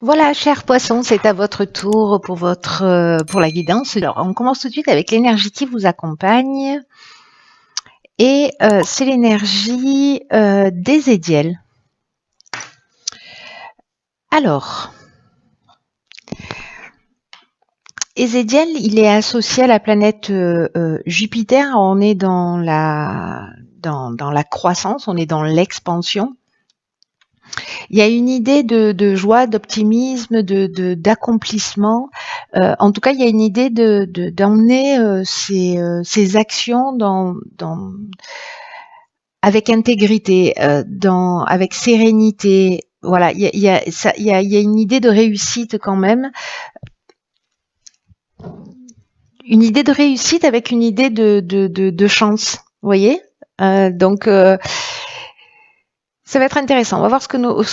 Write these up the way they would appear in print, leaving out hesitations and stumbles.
Voilà, cher poisson, c'est à votre tour pour pour la guidance. Alors, on commence tout de suite avec l'énergie qui vous accompagne et c'est l'énergie des Édiels. Alors, Ézédiel, il est associé à la planète Jupiter. On est dans dans la croissance, on est dans l'expansion. Il y a une idée de joie, d'optimisme, d'accomplissement. En tout cas, il y a une idée d'emmener ces actions avec intégrité, avec sérénité. Voilà, il y a une idée de réussite quand même, une idée de réussite avec une idée de chance. Vous voyez, donc ça va être intéressant. On va voir ce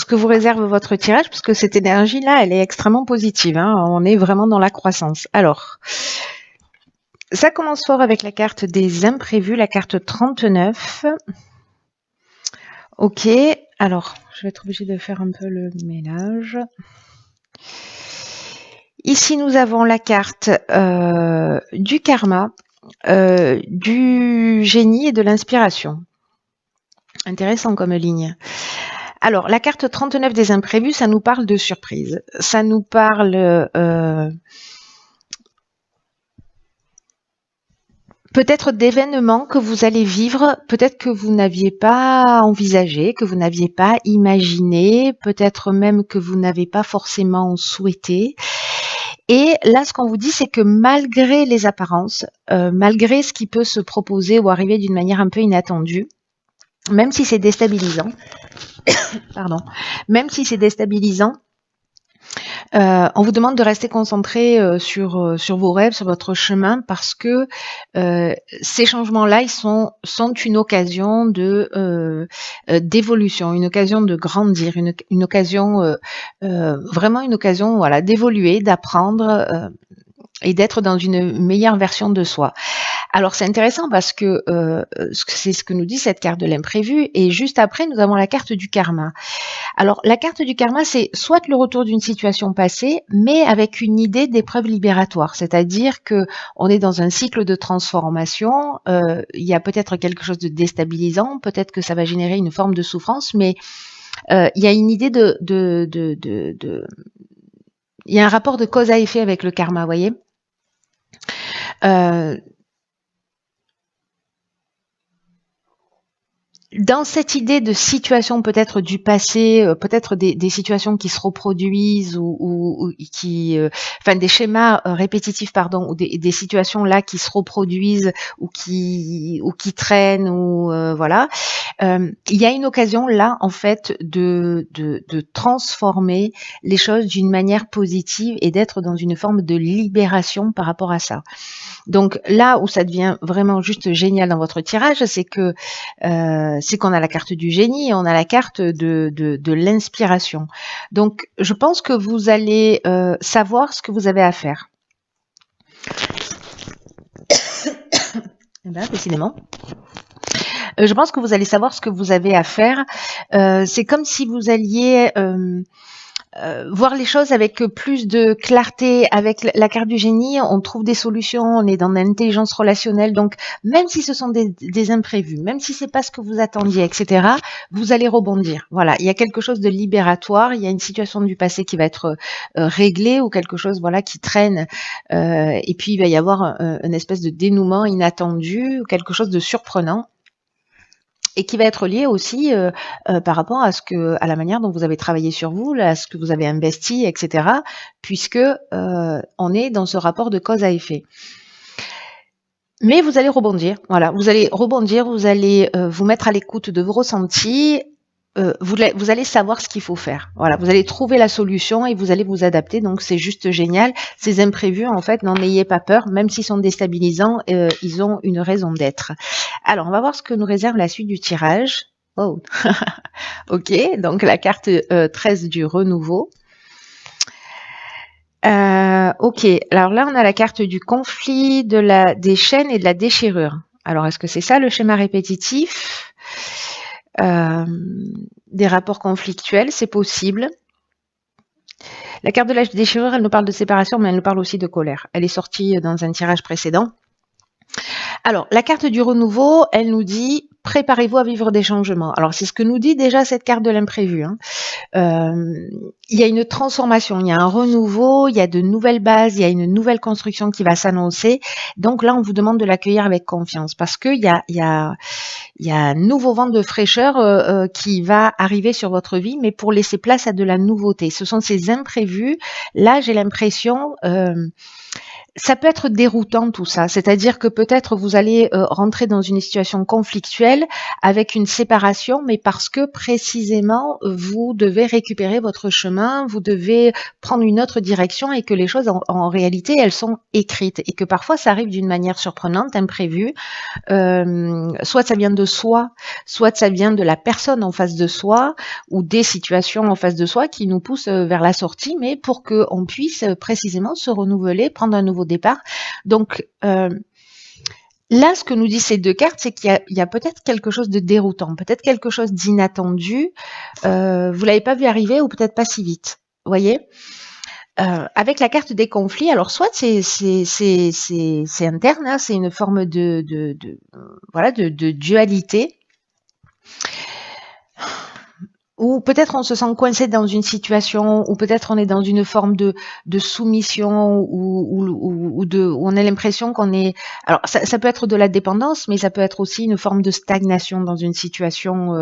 que vous réserve votre tirage, parce que cette énergie-là, elle est extrêmement positive. Hein. On est vraiment dans la croissance. Alors, ça commence fort avec la carte des imprévus, la carte 39. Ok, alors, je vais être obligée de faire un peu le ménage. Ici, nous avons la carte du karma, du génie et de l'inspiration. Intéressant comme ligne. Alors, la carte 39 des imprévus, ça nous parle de surprise. Ça nous parle peut-être d'événements que vous allez vivre, peut-être que vous n'aviez pas envisagé, que vous n'aviez pas imaginé, peut-être même que vous n'avez pas forcément souhaité. Et là, ce qu'on vous dit, c'est que malgré les apparences, malgré ce qui peut se proposer ou arriver d'une manière un peu inattendue, même si c'est déstabilisant, pardon, même si c'est déstabilisant, on vous demande de rester concentré sur vos rêves, sur votre chemin, parce que ces changements-là, ils sont une occasion d'évolution, une occasion de grandir, une occasion vraiment une occasion, voilà, d'évoluer, d'apprendre et d'être dans une meilleure version de soi. Alors c'est intéressant parce que c'est ce que nous dit cette carte de l'imprévu, et juste après nous avons la carte du karma. Alors la carte du karma, c'est soit le retour d'une situation passée, mais avec une idée d'épreuve libératoire, c'est-à-dire que on est dans un cycle de transformation. Il y a peut-être quelque chose de déstabilisant, peut-être que ça va générer une forme de souffrance, mais il y a une idée il y a un rapport de cause à effet avec le karma, vous voyez. Euh, Dans cette idée de situation peut-être du passé, peut-être des situations qui se reproduisent ou qui, enfin des schémas répétitifs, pardon, ou des situations là qui se reproduisent ou qui traînent ou voilà. Il y a une occasion là en fait de transformer les choses d'une manière positive et d'être dans une forme de libération par rapport à ça. Donc là où ça devient vraiment juste génial dans votre tirage, c'est qu'on a la carte du génie et on a la carte de l'inspiration. Donc je pense que vous allez savoir ce que vous avez à faire. Eh ben, décidément. Je pense que vous allez savoir ce que vous avez à faire. C'est comme si vous alliez voir les choses avec plus de clarté. Avec la carte du génie, on trouve des solutions, on est dans l'intelligence relationnelle. Donc, même si ce sont des imprévus, même si c'est pas ce que vous attendiez, etc., vous allez rebondir. Voilà, il y a quelque chose de libératoire, il y a une situation du passé qui va être réglée ou quelque chose, voilà, qui traîne. Et puis, il va y avoir une espèce de dénouement inattendu, quelque chose de surprenant, et qui va être lié aussi par rapport à la manière dont vous avez travaillé sur vous, à ce que vous avez investi, etc. Puisque on est dans ce rapport de cause à effet. Mais vous allez rebondir, voilà, vous allez rebondir, vous allez vous mettre à l'écoute de vos ressentis. Vous allez savoir ce qu'il faut faire. Voilà, vous allez trouver la solution et vous allez vous adapter. Donc c'est juste génial. Ces imprévus, en fait, n'en ayez pas peur, même s'ils sont déstabilisants, ils ont une raison d'être. Alors, on va voir ce que nous réserve la suite du tirage. Oh, ok. Donc la carte 13 du renouveau. Ok. Alors là, on a la carte du conflit, des chaînes et de la déchirure. Alors, est-ce que c'est ça le schéma répétitif? Des rapports conflictuels, c'est possible. La carte de la déchirure, elle nous parle de séparation, mais elle nous parle aussi de colère. Elle est sortie dans un tirage précédent. Alors, la carte du renouveau, elle nous dit « Préparez-vous à vivre des changements ». Alors, c'est ce que nous dit déjà cette carte de l'imprévu. Hein. Il y a une transformation, il y a un renouveau, il y a de nouvelles bases, il y a une nouvelle construction qui va s'annoncer. Donc là, on vous demande de l'accueillir avec confiance parce qu'il y a un nouveau vent de fraîcheur qui va arriver sur votre vie, mais pour laisser place à de la nouveauté. Ce sont ces imprévus. Là, j'ai l'impression... ça peut être déroutant tout ça, c'est-à-dire que peut-être vous allez rentrer dans une situation conflictuelle avec une séparation, mais parce que précisément vous devez récupérer votre chemin, vous devez prendre une autre direction et que les choses en réalité elles sont écrites et que parfois ça arrive d'une manière surprenante, imprévue, soit ça vient de soi, soit ça vient de la personne en face de soi ou des situations en face de soi qui nous poussent vers la sortie, mais pour qu'on puisse précisément se renouveler, prendre un nouveau départ. Donc là, ce que nous disent ces deux cartes, c'est qu'il y a peut-être quelque chose de déroutant, peut-être quelque chose d'inattendu. Vous l'avez pas vu arriver ou peut-être pas si vite. Vous voyez, avec la carte des conflits, alors soit c'est interne, hein, c'est une forme de dualité. Ou peut-être on se sent coincé dans une situation, ou peut-être on est dans une forme de soumission, ou on a l'impression qu'on est... Alors ça peut être de la dépendance, mais ça peut être aussi une forme de stagnation dans une situation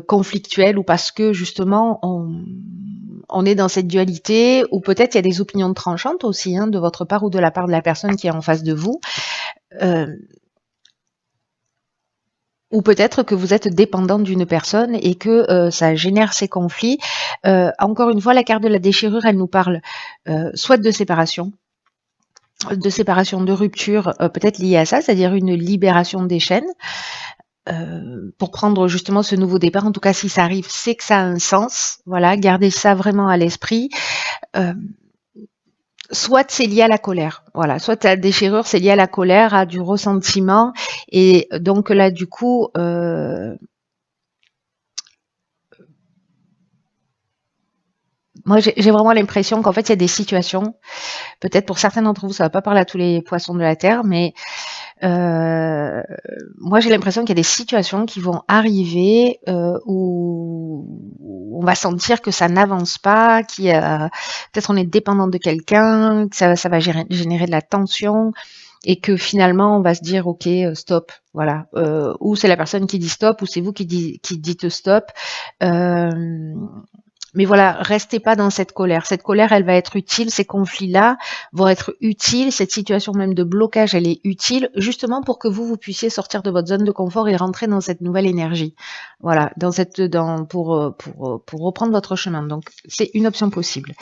conflictuelle, ou parce que justement on est dans cette dualité, ou peut-être il y a des opinions tranchantes aussi, hein, de votre part ou de la part de la personne qui est en face de vous. Ou peut-être que vous êtes dépendant d'une personne et que ça génère ces conflits. Encore une fois, la carte de la déchirure, elle nous parle soit de séparation, de rupture, peut-être liée à ça, c'est-à-dire une libération des chaînes, pour prendre justement ce nouveau départ. En tout cas, si ça arrive, c'est que ça a un sens. Voilà, gardez ça vraiment à l'esprit. Soit c'est lié à la colère, voilà, soit la déchirure c'est lié à la colère, à du ressentiment, et donc là du coup moi j'ai vraiment l'impression qu'en fait il y a des situations, peut-être pour certains d'entre vous ça va pas parler à tous les poissons de la terre, mais moi j'ai l'impression qu'il y a des situations qui vont arriver où on va sentir que ça n'avance pas, peut-être on est dépendant de quelqu'un, que ça va générer de la tension et que finalement on va se dire ok stop, voilà, ou c'est la personne qui dit stop ou c'est vous qui dites stop. Mais voilà, restez pas dans cette colère. Cette colère, elle va être utile. Ces conflits-là vont être utiles. Cette situation même de blocage, elle est utile justement pour que vous puissiez sortir de votre zone de confort et rentrer dans cette nouvelle énergie. Voilà, pour reprendre votre chemin. Donc, c'est une option possible.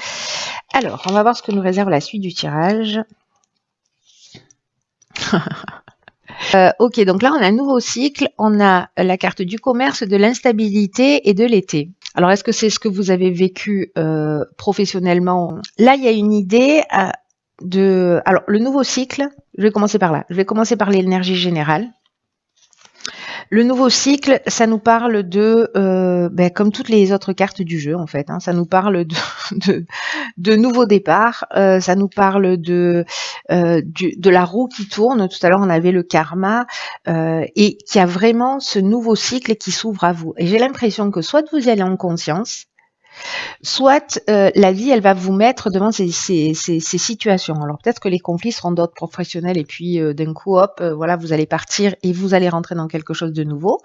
Alors, on va voir ce que nous réserve la suite du tirage. Ok, donc là, on a un nouveau cycle. On a la carte du commerce, de l'instabilité et de l'été. Alors, est-ce que c'est ce que vous avez vécu professionnellement? Là, il y a une idée Alors, le nouveau cycle, je vais commencer par là. Je vais commencer par l'énergie générale. Le nouveau cycle, ça nous parle de, comme toutes les autres cartes du jeu en fait, hein, ça nous parle de nouveaux départs, ça nous parle de la roue qui tourne. Tout à l'heure on avait le karma et qu'il y a vraiment ce nouveau cycle qui s'ouvre à vous. Et j'ai l'impression que soit vous y allez en conscience, soit la vie, elle va vous mettre devant ces situations. Alors peut-être que les conflits seront d'autres professionnels et puis d'un coup, hop, voilà, vous allez partir et vous allez rentrer dans quelque chose de nouveau.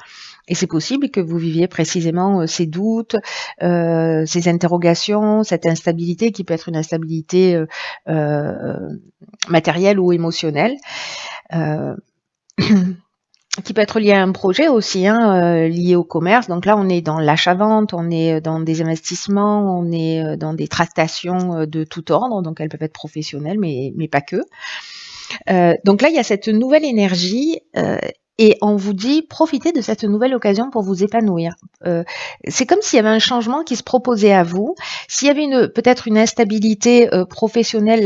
Et c'est possible que vous viviez précisément ces doutes, ces interrogations, cette instabilité qui peut être une instabilité matérielle ou émotionnelle. Qui peut être lié à un projet aussi, hein, lié au commerce. Donc là, on est dans l'achat-vente, on est dans des investissements, on est dans des tractations de tout ordre. Donc elles peuvent être professionnelles, mais pas que. Donc là, il y a cette nouvelle énergie et on vous dit profitez de cette nouvelle occasion pour vous épanouir. C'est comme s'il y avait un changement qui se proposait à vous. S'il y avait peut-être une instabilité professionnelle,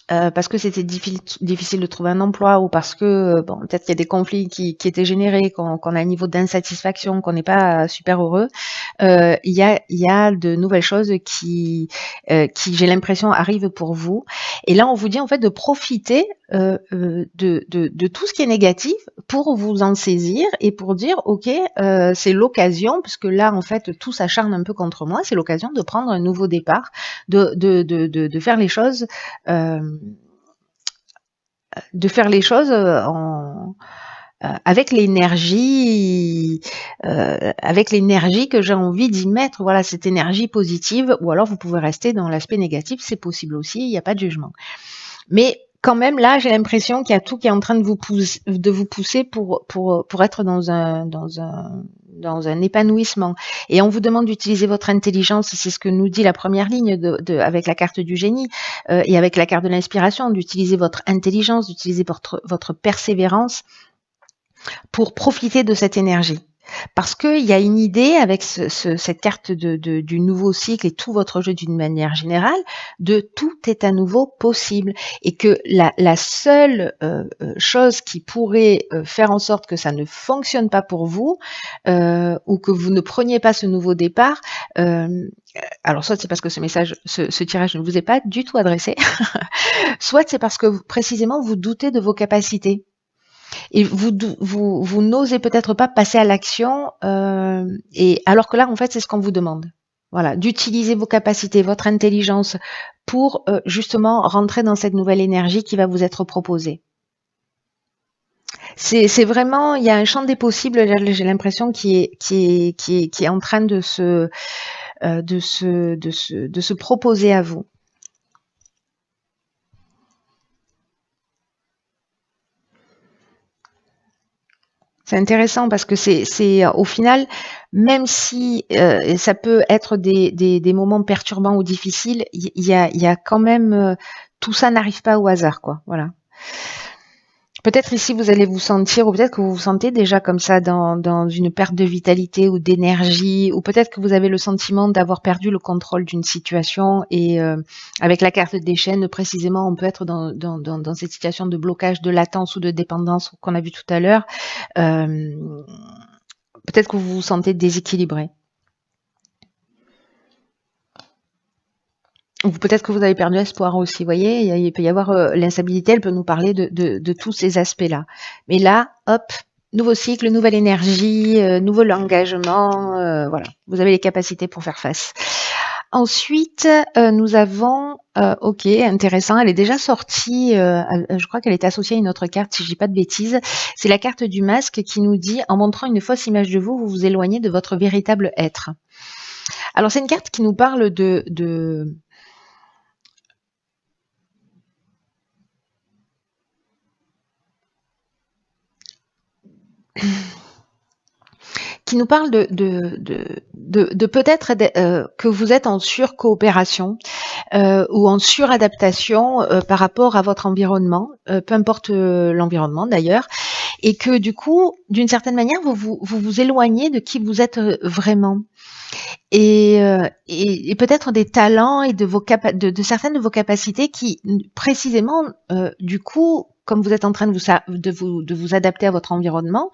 parce que c'était difficile de trouver un emploi ou parce que bon, peut-être qu'il y a des conflits qui étaient générés, qu'on a un niveau d'insatisfaction, qu'on n'est pas super heureux, il y a de nouvelles choses qui j'ai l'impression, arrivent pour vous. Et là, on vous dit en fait de profiter de tout ce qui est négatif pour vous en saisir et pour dire, OK, c'est l'occasion, puisque là, en fait, tout s'acharne un peu contre moi, c'est l'occasion de prendre un nouveau départ, de faire les choses avec l'énergie que j'ai envie d'y mettre, voilà, cette énergie positive. Ou alors vous pouvez rester dans l'aspect négatif, c'est possible aussi, il n'y a pas de jugement. Mais quand même, là, j'ai l'impression qu'il y a tout qui est en train de vous pousser pour être dans un épanouissement. Et on vous demande d'utiliser votre intelligence, c'est ce que nous dit la première ligne avec la carte du génie et avec la carte de l'inspiration, d'utiliser votre intelligence, d'utiliser votre persévérance pour profiter de cette énergie. Parce qu'il y a une idée avec cette carte du nouveau cycle et tout votre jeu d'une manière générale, de tout est à nouveau possible. Et que la seule chose qui pourrait faire en sorte que ça ne fonctionne pas pour vous, ou que vous ne preniez pas ce nouveau départ, alors soit c'est parce que ce tirage ne vous est pas du tout adressé, soit c'est parce que précisément vous doutez de vos capacités. Et vous n'osez peut-être pas passer à l'action, et alors que là, en fait, c'est ce qu'on vous demande. Voilà, d'utiliser vos capacités, votre intelligence pour justement rentrer dans cette nouvelle énergie qui va vous être proposée. C'est vraiment, il y a un champ des possibles, j'ai l'impression, qui est en train de se proposer à vous. C'est intéressant parce que c'est au final, même si ça peut être des moments perturbants ou difficiles, il y a quand même, tout ça n'arrive pas au hasard, quoi. Voilà. Peut-être ici vous allez vous sentir, ou peut-être que vous vous sentez déjà comme ça dans une perte de vitalité ou d'énergie, ou peut-être que vous avez le sentiment d'avoir perdu le contrôle d'une situation. Et avec la carte des chaînes, précisément, on peut être dans cette situation de blocage, de latence ou de dépendance qu'on a vu tout à l'heure. Peut-être que vous vous sentez déséquilibré. Ou peut-être que vous avez perdu espoir aussi, vous voyez, il peut y avoir l'instabilité, elle peut nous parler de tous ces aspects-là. Mais là, hop, nouveau cycle, nouvelle énergie, nouveau engagement, voilà, vous avez les capacités pour faire face. Ensuite, nous avons, ok, intéressant, elle est déjà sortie, je crois qu'elle est associée à une autre carte, si je dis pas de bêtises, c'est la carte du masque qui nous dit, en montrant une fausse image de vous, vous vous éloignez de votre véritable être. Alors c'est une carte qui nous parle qui nous parle de peut-être que vous êtes en surcoopération ou en suradaptation par rapport à votre environnement, peu importe l'environnement d'ailleurs, et que du coup, d'une certaine manière, vous éloignez de qui vous êtes vraiment. Et peut-être des talents et de certaines de vos capacités qui, précisément, du coup, comme vous êtes en train de vous adapter à votre environnement,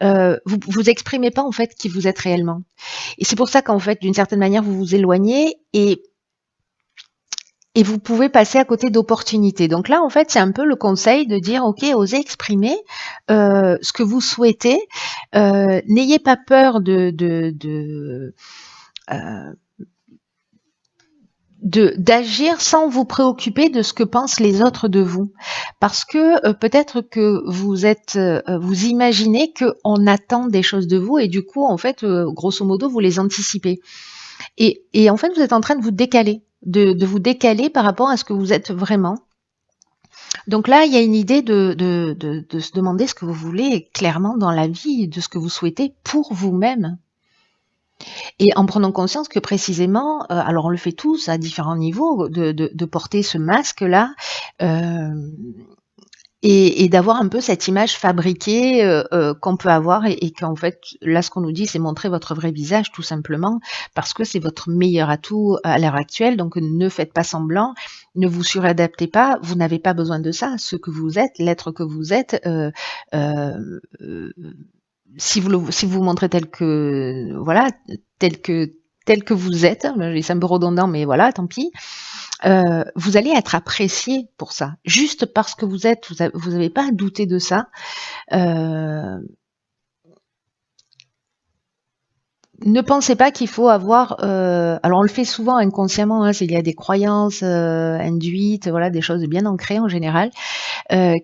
vous exprimez pas en fait qui vous êtes réellement. Et c'est pour ça qu'en fait, d'une certaine manière, vous vous éloignez et vous pouvez passer à côté d'opportunités. Donc là, en fait, c'est un peu le conseil de dire, ok, osez exprimer ce que vous souhaitez. N'ayez pas peur d'agir sans vous préoccuper de ce que pensent les autres de vous, parce que peut-être que vous imaginez qu'on attend des choses de vous et du coup en fait grosso modo vous les anticipez et en fait vous êtes en train de vous décaler, de vous décaler par rapport à ce que vous êtes vraiment. Donc là il y a une idée de se demander ce que vous voulez clairement dans la vie, de ce que vous souhaitez pour vous-même. Et en prenant conscience que précisément, alors on le fait tous à différents niveaux, de porter ce masque-là, et d'avoir un peu cette image fabriquée qu'on peut avoir et qu'en fait, là, ce qu'on nous dit, c'est montrer votre vrai visage, tout simplement, parce que c'est votre meilleur atout à l'heure actuelle. Donc, ne faites pas semblant, ne vous suradaptez pas. Vous n'avez pas besoin de ça. Ce que vous êtes, l'être que vous êtes, euh, euh, si vous montrez tel que, voilà, tel que tel que vous êtes, c'est un peu redondant, mais voilà, tant pis. Vous allez être apprécié pour ça. Juste parce que vous êtes, vous n'avez pas à douter de ça. Euh, Ne pensez pas qu'il faut avoir. Alors on le fait souvent inconsciemment. Hein, il y a des croyances induites, voilà, des choses bien ancrées en général,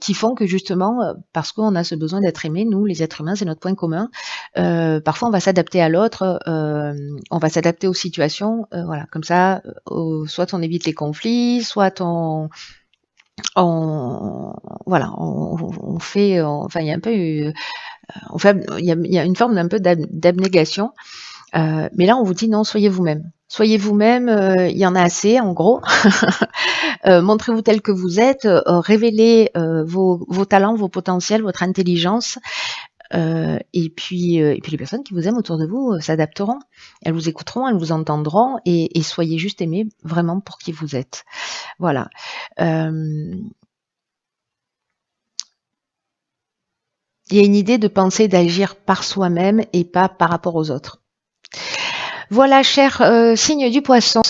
qui font que justement, parce qu'on a ce besoin d'être aimé, nous, les êtres humains, c'est notre point commun. Parfois, on va s'adapter à l'autre, on va s'adapter aux situations, voilà, comme ça, soit on évite les conflits, soit on voilà, on fait, enfin, il y a un peu, on fait, il y a une forme d'un peu d'abnégation. Mais là, on vous dit non, soyez vous-même. Soyez vous-même, il y en a assez, en gros. Montrez-vous tel que vous êtes, révélez vos talents, vos potentiels, votre intelligence. Et puis les personnes qui vous aiment autour de vous s'adapteront. Elles vous écouteront, elles vous entendront et soyez juste aimés vraiment pour qui vous êtes. Voilà. Euh, il y a une idée de penser, d'agir par soi-même et pas par rapport aux autres. Voilà, cher signe du poisson.